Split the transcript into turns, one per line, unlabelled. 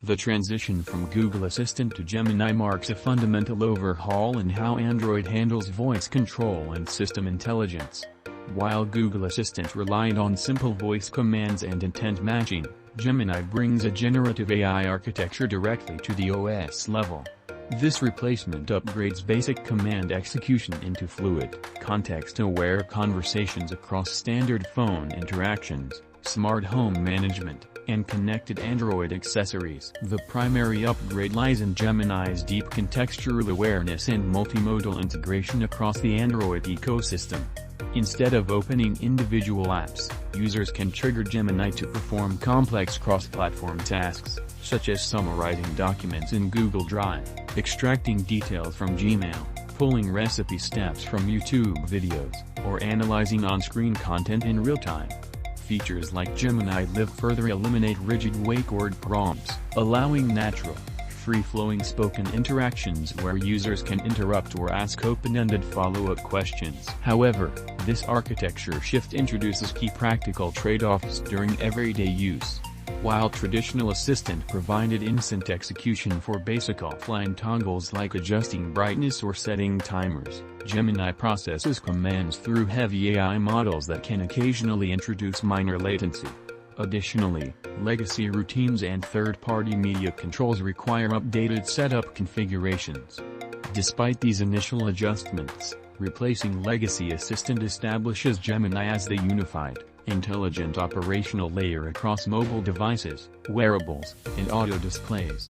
The transition from Google Assistant to Gemini marks a fundamental overhaul in how Android handles voice control and system intelligence. While Google Assistant relied on simple voice commands and intent matching, Gemini brings a generative AI architecture directly to the OS level. This replacement upgrades basic command execution into fluid, context-aware conversations across standard phone interactions, smart home management, and connected Android accessories. The primary upgrade lies in Gemini's deep contextual awareness and multimodal integration across the Android ecosystem. Instead of opening individual apps, users can trigger Gemini to perform complex cross-platform tasks, such as summarizing documents in Google Drive, extracting details from Gmail, pulling recipe steps from YouTube videos, or analyzing on-screen content in real time. Features like Gemini Live further eliminate rigid wake-word prompts, allowing natural, free-flowing spoken interactions where users can interrupt or ask open-ended follow-up questions. However, this architecture shift introduces key practical trade-offs during everyday use. While traditional Assistant provided instant execution for basic offline toggles like adjusting brightness or setting timers, Gemini processes commands through heavy AI models that can occasionally introduce minor latency. Additionally, legacy routines and third-party media controls require updated setup configurations. Despite these initial adjustments, replacing legacy Assistant establishes Gemini as the unified, intelligent operational layer across mobile devices, wearables, and audio displays.